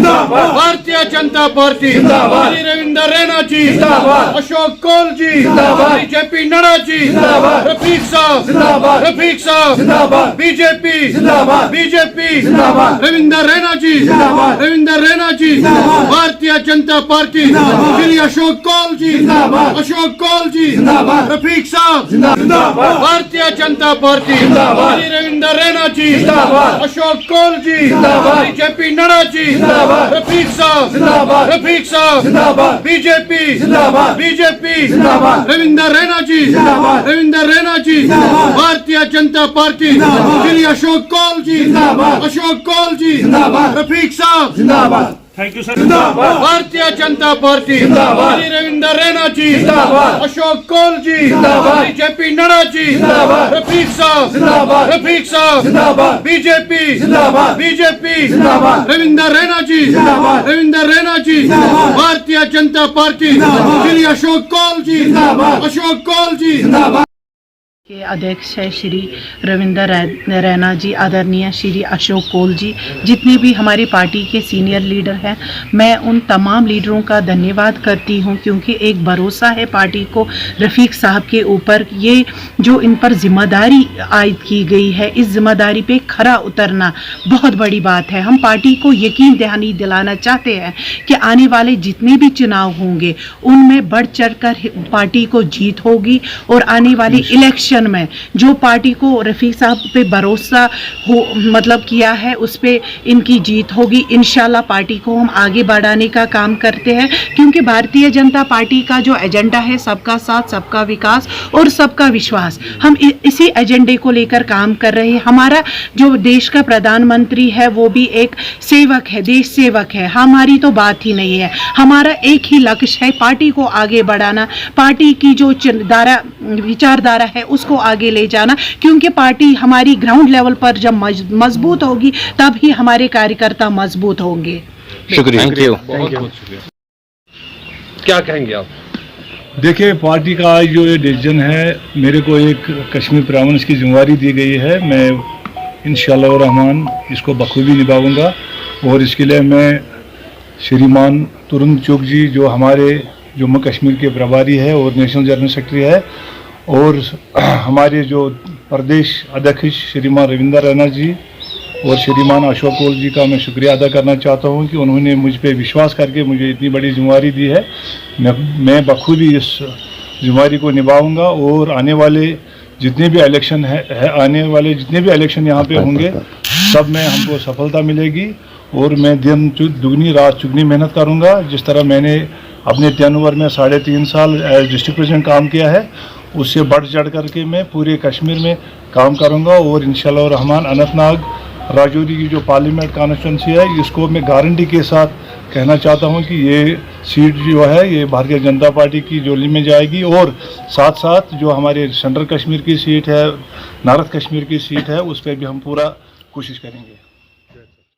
जिंदाबाद, भारतीय जनता पार्टी जिंदाबाद, श्री रविंदर रैना जी जिंदाबाद, अशोक कौल जी जिंदाबाद, बीजेपी नड्डा जी जिंदाबाद, रफीक साहब जिंदाबाद, रफीक साहब जिंदाबाद, बीजेपी जिंदाबाद, बीजेपी जिंदाबाद, रविंदर रैना जी जिंदाबाद, रविंदर रैना जी जिंदाबाद, भारतीय जनता पार्टी जिंदाबाद, श्री अशोक कौल जी जिंदाबाद, अशोक कौल जी जिंदाबाद, रफीक साहब जिंदाबाद, भारतीय जनता पार्टी जिंदाबाद, श्री रविंदर रैना जी जिंदाबाद, अशोक कौल जी जिंदाबाद, बीजेपी नड्डा जी जिंदाबाद, रफीक साहब जिंदाबाद, रफीक साहब जिंदाबाद, बीजेपी जिंदाबाद, बीजेपी जिंदाबाद, रविंदर रैना जी जिंदाबाद, रविंदर रैना जी जिंदाबाद, भारतीय जनता पार्टी जिंदाबाद, श्री अशोक कौल जी जिंदाबाद, अशोक कौल जी जिंदाबाद, रफीक साहब जिंदाबाद, थैंक यू सर जिंदाबाद, भारतीय जनता पार्टी जिंदाबाद, श्री रविंदर रैना जी जिंदाबाद, अशोक कौल जी जिंदाबाद, बीजेपी नड्डा जी जिंदाबाद, रफीक साहब जिंदाबाद, रफीक साहब जिंदाबाद, बीजेपी जिंदाबाद, बीजेपी जिंदाबाद, रविंदर रैना जी जिंदाबाद, रविंदर रैना जी जिंदाबाद, भारतीय जनता पार्टी जिंदाबाद, श्री अशोक कौल जी जिंदाबाद, अशोक कौल जी जिंदाबाद, के अध्यक्ष है श्री रविंदर रैना जी, आदरणीय श्री अशोक कौल जी, जितने भी हमारी पार्टी के सीनियर लीडर हैं, मैं उन तमाम लीडरों का धन्यवाद करती हूं क्योंकि एक भरोसा है पार्टी को रफ़ीक साहब के ऊपर। ये जो इन पर जिम्मेदारी आयद की गई है, इस जिम्मेदारी पे खरा उतरना बहुत बड़ी बात है। हम पार्टी को यकीन दहानी दिलाना चाहते हैं कि आने वाले जितने भी चुनाव होंगे उनमें बढ़ चढ़ कर पार्टी को जीत होगी और आने वाले इलेक्शन में जो पार्टी को रफ़ीक साहब पे भरोसा हो मतलब किया है उस पे इनकी जीत होगी। इंशाल्लाह पार्टी को हम आगे बढ़ाने का काम करते हैं क्योंकि भारतीय जनता पार्टी का जो एजेंडा है सबका साथ, सबका विकास और सबका विश्वास, हम इसी एजेंडे को लेकर काम कर रहे हैं। हमारा जो देश का प्रधानमंत्री है वो भी एक सेवक है, देश सेवक है। हमारी तो बात ही नहीं है, हमारा एक ही लक्ष्य है पार्टी को आगे बढ़ाना, पार्टी की जो विचारधारा है उसको आगे ले जाना, क्योंकि पार्टी हमारी ग्राउंड लेवल पर जब मजबूत होगी तब ही हमारे कार्यकर्ता मजबूत होंगे। शुक्रिया, थैंक यू। बहुत बहुत शुक्रिया। क्या कहेंगे आप? देखिए, पार्टी का आज जो ये डिसीजन है, मेरे को एक कश्मीर प्राविंस की जिम्मेदारी दी गई है। मैं इंशाअल्लाह रहमान इसको बखूबी निभाऊंगा और इसके लिए मैं श्रीमान तुरुन चुग जी जो हमारे जम्मू कश्मीर के प्रभारी है और नेशनल जनरल सेक्रेटरी है, और हमारे जो प्रदेश अध्यक्ष श्रीमान रविंदर रैना जी और श्रीमान अशोक कौल जी का मैं शुक्रिया अदा करना चाहता हूं कि उन्होंने मुझ पे विश्वास करके मुझे इतनी बड़ी जिम्मेदारी दी है। मैं बखूबी इस जिम्मेदारी को निभाऊंगा और आने वाले जितने भी इलेक्शन आने वाले जितने भी इलेक्शन यहाँ पे होंगे सब में हमको सफलता मिलेगी और मैं दिन दुगनी रात चुगनी मेहनत करूँगा। जिस तरह मैंने अपने टेनओवर में 3.5 साल एज डिस्ट्रिक्ट प्रेसिडेंट काम किया है, उससे बढ़ चढ़ करके मैं पूरे कश्मीर में काम करूंगा और इंशाअल्लाह रहमान अनंतनाग राजौरी की जो पार्लियामेंट कॉन्स्टिट्यूंसी है इसको मैं गारंटी के साथ कहना चाहता हूं कि ये सीट जो है ये भारतीय जनता पार्टी की झोली में जाएगी और साथ साथ जो हमारे सेंट्रल कश्मीर की सीट है, नॉर्थ कश्मीर की सीट है, उस पर भी हम पूरा कोशिश करेंगे।